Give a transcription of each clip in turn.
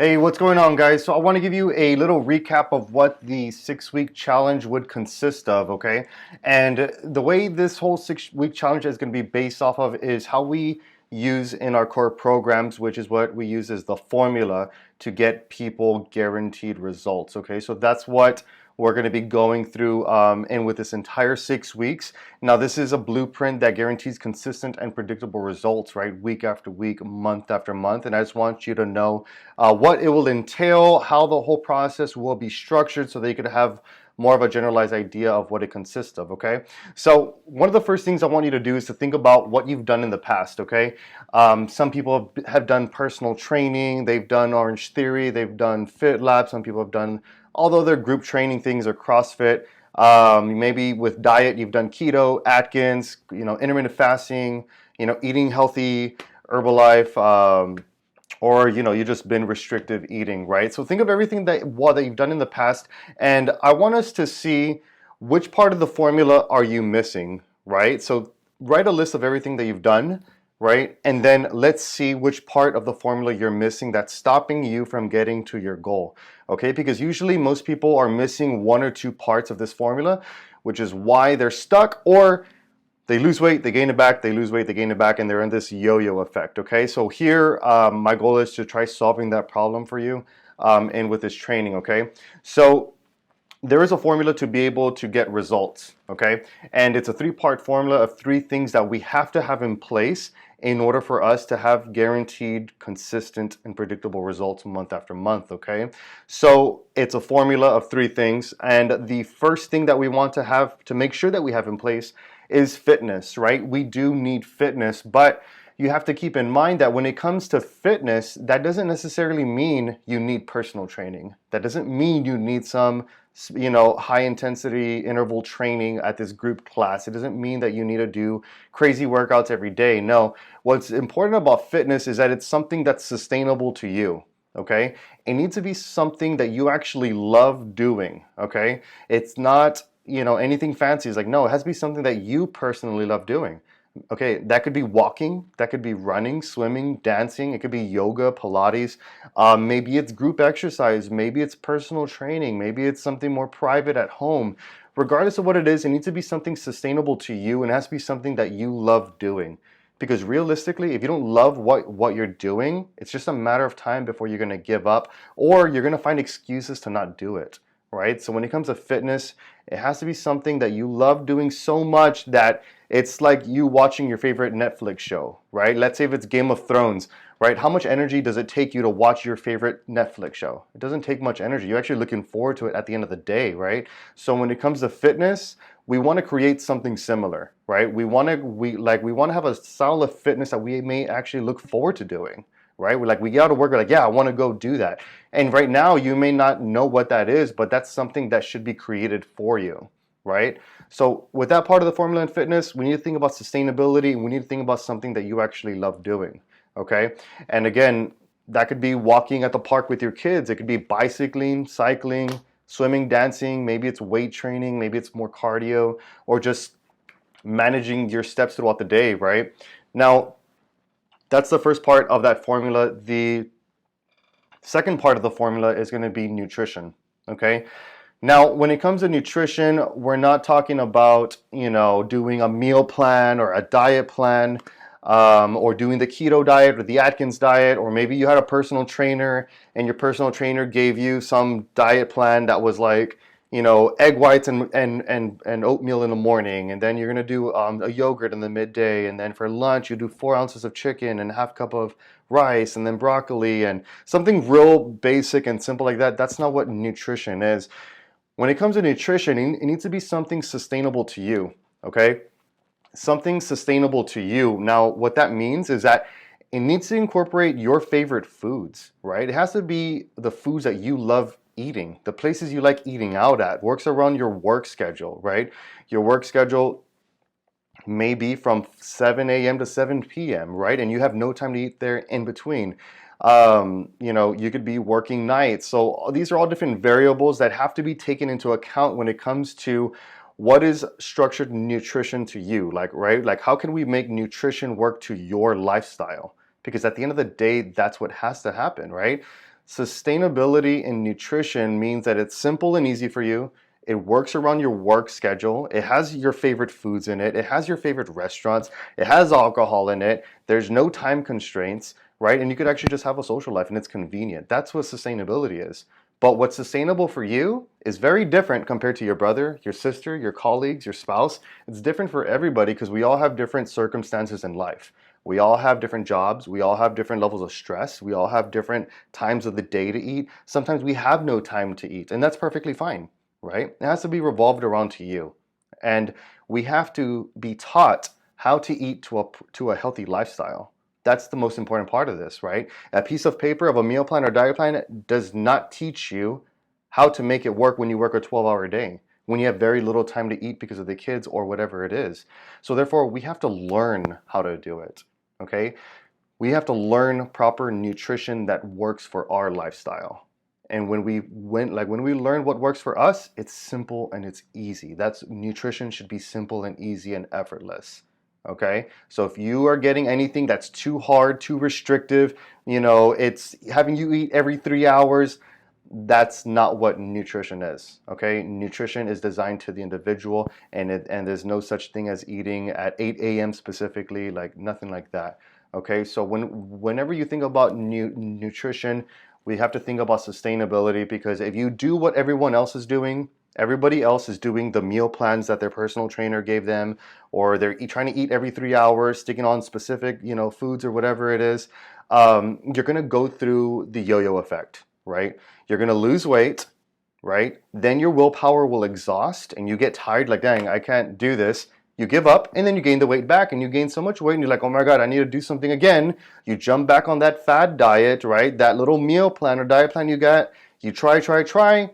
Hey, what's going on, guys? So I want to give you a little recap of what the 6 week challenge would consist of, okay? And the way this whole 6 week challenge is going to be based off of is how we use in our core programs, which is what we use as the formula to get people guaranteed results, okay? So that's what we're going to be going through and with this entire 6 weeks. Now, this is a blueprint that guarantees consistent and predictable results, right? Week after week, month after month. And I just want you to know what it will entail, how the whole process will be structured so that you could have more of a generalized idea of what it consists of, okay? So one of the first things I want you to do is to think about what you've done in the past, okay? Some people have done personal training, they've done Orange Theory, they've done Fit Lab, some people have done all the other group training things or CrossFit. Maybe with diet, you've done keto, Atkins, intermittent fasting, eating healthy, Herbalife, or you've just been restrictive eating, right? So think of everything that you've done in the past, and I want us to see which part of the formula are you missing, right? So write a list of everything that you've done, right? And then let's see which part of the formula you're missing that's stopping you from getting to your goal, okay? Because usually most people are missing one or two parts of this formula, which is why they're stuck, or they lose weight, they gain it back, they lose weight, they gain it back, and they're in this yo-yo effect, okay? So here, my goal is to try solving that problem for you and with this training, okay? So there is a formula to be able to get results, okay? And it's a three-part formula of three things that we have to have in place in order for us to have guaranteed, consistent, and predictable results month after month, okay? So it's a formula of three things, and the first thing that we want to have to make sure that we have in place is fitness, right? We do need fitness, but you have to keep in mind that when it comes to fitness, that doesn't necessarily mean you need personal training. That doesn't mean you need some high intensity interval training at this group class. It doesn't mean that you need to do crazy workouts every day. No, what's important about fitness is that it's something that's sustainable to you. Okay, it needs to be something that you actually love doing. Okay, it's not anything fancy. It's like, no, it has to be something that you personally love doing. Okay, that could be walking, that could be running, swimming, dancing, it could be yoga, Pilates, maybe it's group exercise, maybe it's personal training, maybe it's something more private at home. Regardless of what it is, it needs to be something sustainable to you, and it has to be something that you love doing. Because realistically, if you don't love what you're doing, it's just a matter of time before you're going to give up, or you're going to find excuses to not do it, right? So when it comes to fitness, it has to be something that you love doing so much that it's like you watching your favorite Netflix show, right? Let's say if it's Game of Thrones, right? How much energy does it take you to watch your favorite Netflix show? It doesn't take much energy. You're actually looking forward to it at the end of the day, right? So when it comes to fitness, we want to create something similar, right? We want to have a style of fitness that we may actually look forward to doing, right? We get out of work, we're like, yeah, I want to go do that. And right now you may not know what that is, but that's something that should be created for you, right? So with that part of the formula in fitness, we need to think about sustainability, and we need to think about something that you actually love doing, okay? And again, that could be walking at the park with your kids. It could be bicycling, cycling, swimming, dancing. Maybe it's weight training. Maybe it's more cardio, or just managing your steps throughout the day, right? Now, that's the first part of that formula. The second part of the formula is going to be nutrition, okay? Now, when it comes to nutrition, we're not talking about, doing a meal plan or a diet plan, or doing the keto diet or the Atkins diet, or maybe you had a personal trainer and your personal trainer gave you some diet plan that was like, egg whites and oatmeal in the morning, and then you're gonna do a yogurt in the midday, and then for lunch you do 4 ounces of chicken and a half cup of rice, and then broccoli, and something real basic and simple like that. That's not what nutrition is. When it comes to nutrition, it needs to be something sustainable to you, okay? Something sustainable to you. Now, what that means is that it needs to incorporate your favorite foods, right? It has to be the foods that you love eating, the places you like eating out at, works around your work schedule, right? Your work schedule may be from 7 a.m. to 7 p.m., right? And you have no time to eat there in between. You could be working nights. So these are all different variables that have to be taken into account when it comes to what is structured nutrition to you, like, right? Like, how can we make nutrition work to your lifestyle, because at the end of the day, that's what has to happen, right? Sustainability in nutrition means that it's simple and easy for you. It works around your work schedule. It has your favorite foods in it. It has your favorite restaurants. It has alcohol in it. There's no time constraints, right? And you could actually just have a social life and it's convenient. That's what sustainability is. But what's sustainable for you is very different compared to your brother, your sister, your colleagues, your spouse. It's different for everybody because we all have different circumstances in life. We all have different jobs. We all have different levels of stress. We all have different times of the day to eat. Sometimes we have no time to eat, and that's perfectly fine, right? It has to be revolved around to you. And we have to be taught how to eat to a healthy lifestyle. That's the most important part of this, right? A piece of paper of a meal plan or diet plan does not teach you how to make it work when you work a 12-hour day, when you have very little time to eat because of the kids or whatever it is. So therefore, we have to learn how to do it, okay? We have to learn proper nutrition that works for our lifestyle. And when we learn what works for us, it's simple and it's easy. That's nutrition should be simple and easy and effortless. Okay? So if you are getting anything that's too hard, too restrictive, it's having you eat every 3 hours, that's not what nutrition is. Okay? Nutrition is designed to the individual, and there's no such thing as eating at 8 a.m. specifically, like nothing like that. Okay, so whenever you think about nutrition, we have to think about sustainability, because if you do what everyone else is doing, everybody else is doing the meal plans that their personal trainer gave them, or they're trying to eat every 3 hours, sticking on specific, foods or whatever it is, you're going to go through the yo-yo effect, right? You're going to lose weight, right? Then your willpower will exhaust and you get tired, like, dang, I can't do this. You give up, and then you gain the weight back, and you gain so much weight, and you're like, oh my God, I need to do something again. You jump back on that fad diet, right? That little meal plan or diet plan you got. You try,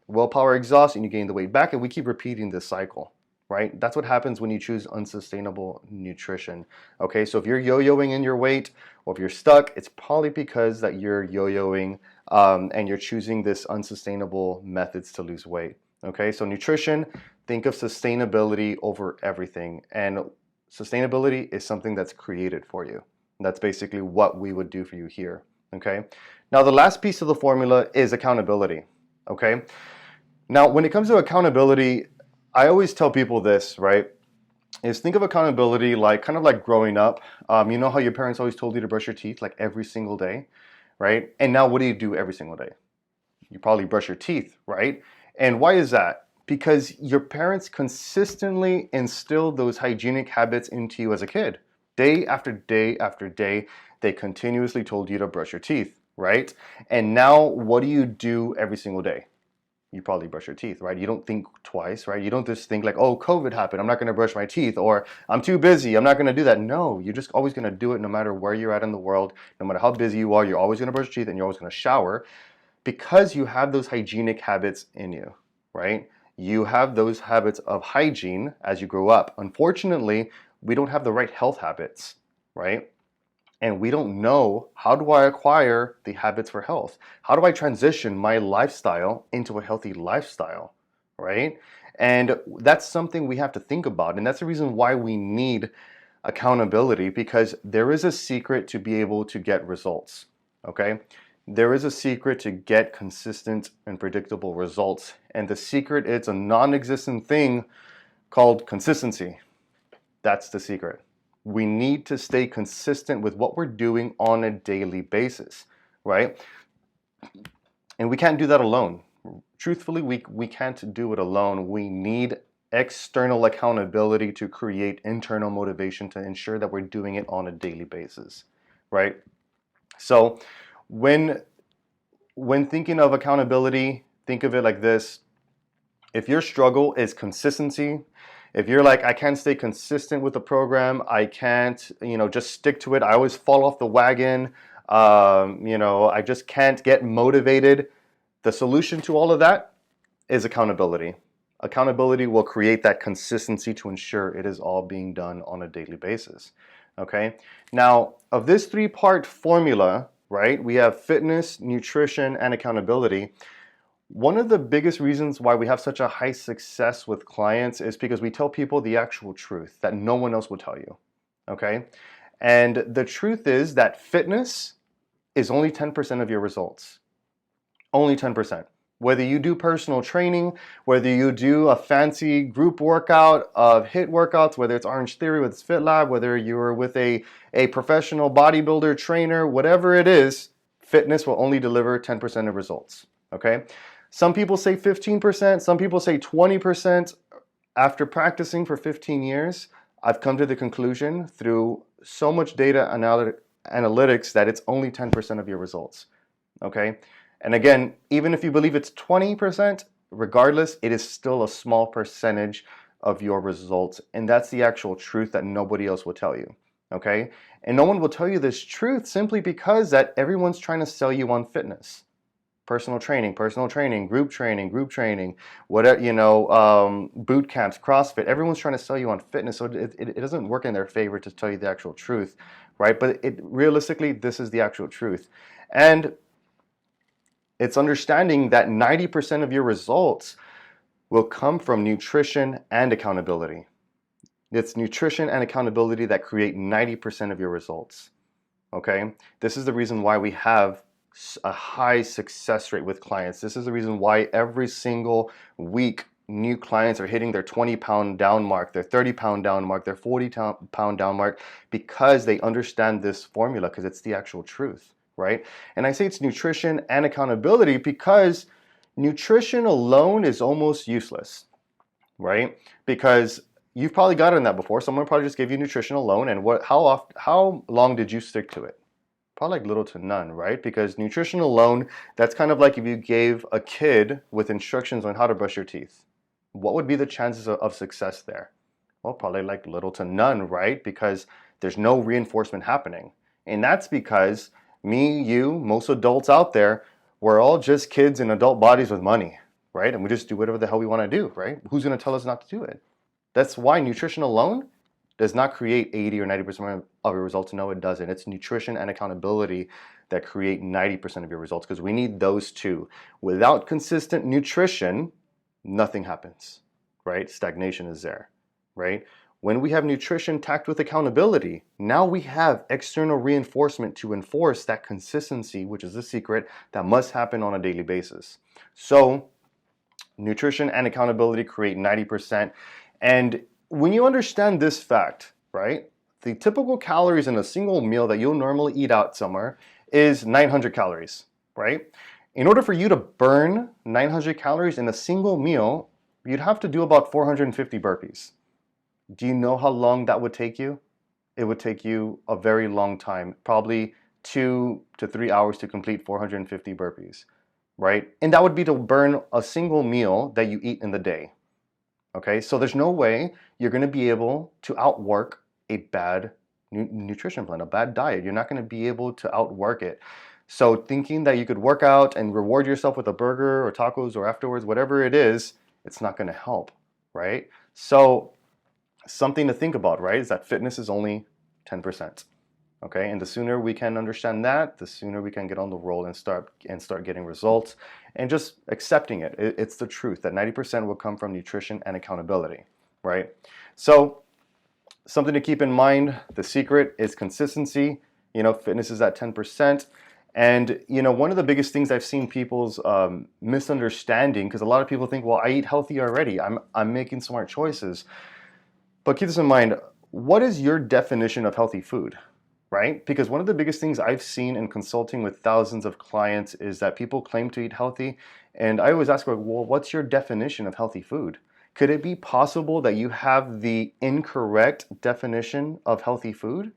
willpower exhausts, and you gain the weight back, and we keep repeating this cycle, right? That's what happens when you choose unsustainable nutrition. Okay, so if you're yo-yoing in your weight, or if you're stuck, it's probably because that you're yo-yoing and you're choosing this unsustainable methods to lose weight. Okay, so nutrition, think of sustainability over everything. And sustainability is something that's created for you. And that's basically what we would do for you here. Okay, now the last piece of the formula is accountability. Okay, now when it comes to accountability, I always tell people this, right? Is think of accountability like kind of like growing up. You know how your parents always told you to brush your teeth like every single day, right? And now what do you do every single day? You probably brush your teeth, right? And why is that? Because your parents consistently instilled those hygienic habits into you as a kid. Day after day after day, they continuously told you to brush your teeth, right? And now what do you do every single day? You probably brush your teeth, right? You don't think twice, right? You don't just think like, oh, COVID happened, I'm not going to brush my teeth, or I'm too busy, I'm not going to do that. No, you're just always going to do it no matter where you're at in the world, no matter how busy you are, you're always going to brush your teeth and you're always going to shower because you have those hygienic habits in you, right? You have those habits of hygiene as you grow up. Unfortunately, we don't have the right health habits, right? And we don't know, how do I acquire the habits for health? How do I transition my lifestyle into a healthy lifestyle, right? And that's something we have to think about. And that's the reason why we need accountability, because there is a secret to be able to get results, okay? There is a secret to get consistent and predictable results. And the secret is a non-existent thing called consistency. That's the secret. We need to stay consistent with what we're doing on a daily basis, right? And we can't do that alone. Truthfully, we can't do it alone. We need external accountability to create internal motivation to ensure that we're doing it on a daily basis, right? So when thinking of accountability, think of it like this. If your struggle is consistency, if you're like, I can't stay consistent with the program, I can't, just stick to it, I always fall off the wagon, I just can't get motivated, the solution to all of that is accountability. Accountability will create that consistency to ensure it is all being done on a daily basis. Okay. Now, of this three-part formula, right, we have fitness, nutrition, and accountability. One of the biggest reasons why we have such a high success with clients is because we tell people the actual truth that no one else will tell you. Okay. And the truth is that fitness is only 10% of your results. Only 10%. Whether you do personal training, whether you do a fancy group workout of HIIT workouts, whether it's Orange Theory with Fit Lab, whether you're with a professional bodybuilder trainer, whatever it is, fitness will only deliver 10% of results. Okay? Some people say 15%, some people say 20%. After practicing for 15 years, I've come to the conclusion through so much data analytics that it's only 10% of your results. Okay? And again, even if you believe it's 20%, regardless, it is still a small percentage of your results. And that's the actual truth that nobody else will tell you. Okay? And no one will tell you this truth simply because that everyone's trying to sell you on fitness. Personal training, group training, whatever, boot camps, CrossFit. Everyone's trying to sell you on fitness. So it doesn't work in their favor to tell you the actual truth, right? But realistically, this is the actual truth. And it's understanding that 90% of your results will come from nutrition and accountability. It's nutrition and accountability that create 90% of your results. Okay? This is the reason why we have a high success rate with clients. This is the reason why every single week new clients are hitting their 20-pound down mark, their 30-pound down mark, their 40-pound down mark, because they understand this formula, because it's the actual truth. Right? And I say it's nutrition and accountability because nutrition alone is almost useless, right? Because you've probably gotten that before. Someone probably just gave you nutrition alone, and how long did you stick to it? Probably like little to none, right? Because nutrition alone, that's kind of like if you gave a kid with instructions on how to brush your teeth. What would be the chances of success there? Well, probably like little to none, right? Because there's no reinforcement happening. And that's because me, you, most adults out there, we're all just kids in adult bodies with money, right? And we just do whatever the hell we want to do, right? Who's going to tell us not to do it? That's why nutrition alone does not create 80 or 90% of your results. No, it doesn't. It's nutrition and accountability that create 90% of your results, because we need those two. Without consistent nutrition, nothing happens, right? Stagnation is there, right? When we have nutrition tacked with accountability, now we have external reinforcement to enforce that consistency, which is the secret that must happen on a daily basis. So nutrition and accountability create 90%. And when you understand this fact, right, the typical calories in a single meal that you'll normally eat out somewhere is 900 calories, right? In order for you to burn 900 calories in a single meal, you'd have to do about 450 burpees. Do you know how long that would take you? It would take you a very long time, probably 2 to 3 hours to complete 450 burpees, right? And that would be to burn a single meal that you eat in the day. Okay, so there's no way you're going to be able to outwork a bad nutrition plan, a bad diet. You're not going to be able to outwork it. So thinking that you could work out and reward yourself with a burger or tacos or afterwards, whatever it is, it's not going to help, right? So something to think about, right, is that fitness is only 10%. Okay, and the sooner we can understand that, the sooner we can get on the roll and start getting results and just accepting it. It's the truth that 90% will come from nutrition and accountability, right? So something to keep in mind, the secret is consistency. Fitness is at 10%. And one of the biggest things I've seen people's misunderstanding, because a lot of people think, well, I eat healthy already. I'm making smart choices. But keep this in mind, what is your definition of healthy food? Right? Because one of the biggest things I've seen in consulting with thousands of clients is that people claim to eat healthy. And I always ask, well, what's your definition of healthy food? Could it be possible that you have the incorrect definition of healthy food?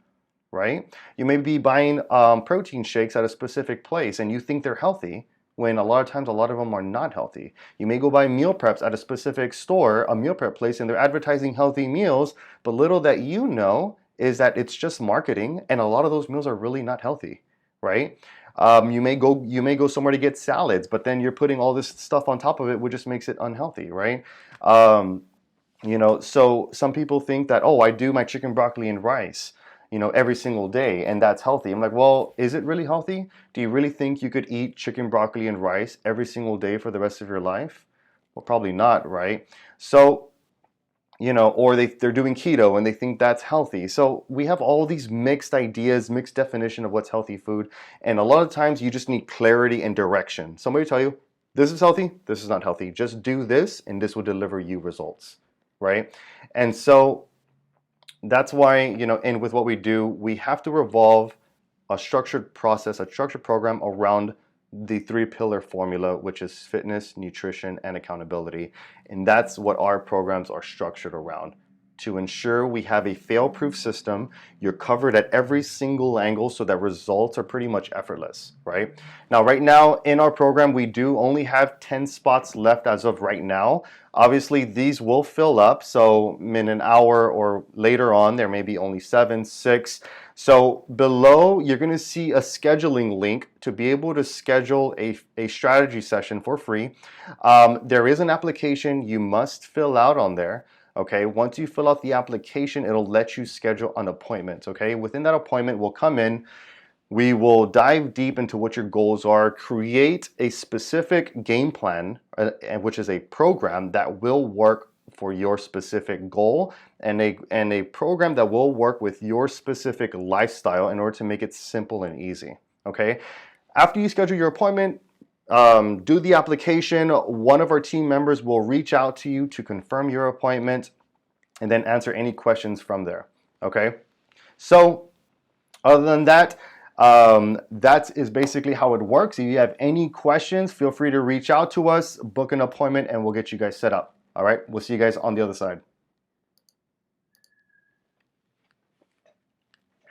Right? You may be buying protein shakes at a specific place and you think they're healthy, when a lot of times a lot of them are not healthy. You may go buy meal preps at a specific store, a meal prep place, and they're advertising healthy meals, but little that you know is that it's just marketing, and a lot of those meals are really not healthy, right? You may go somewhere to get salads, but then you're putting all this stuff on top of it, which just makes it unhealthy, right? So some people think that, oh, I do my chicken, broccoli, and rice, every single day, and that's healthy. I'm like, well, is it really healthy? Do you really think you could eat chicken, broccoli, and rice every single day for the rest of your life? Well, probably not, right? So or they're doing keto and they think that's healthy. So we have all these mixed ideas, mixed definition of what's healthy food. And a lot of times you just need clarity and direction. Somebody tell you, this is healthy, this is not healthy. Just do this and this will deliver you results, right? And so that's why, and with what we do, we have to revolve a structured process, a structured program around the 3-pillar formula, which is fitness, nutrition, and accountability. And that's what our programs are structured around. To ensure we have a fail-proof system, you're covered at every single angle so that results are pretty much effortless, right? Now, right now in our program, we do only have 10 spots left as of right now. Obviously, these will fill up. So in an hour or later on, there may be only 7, 6. So below, you're going to see a scheduling link to be able to schedule a strategy session for free. There is an application you must fill out on there. Okay, once you fill out the application, it'll let you schedule an appointment. Okay, within that appointment, we'll come in, we will dive deep into what your goals are, create a specific game plan, which is a program that will work for your specific goal, and a program that will work with your specific lifestyle in order to make it simple and easy. Okay, after you schedule your appointment, do the application. One of our team members will reach out to you to confirm your appointment and then answer any questions from there. Okay, so other than that, that is basically how it works. If you have any questions, feel free to reach out to us, book an appointment, and we'll get you guys set up. All right, we'll see you guys on the other side.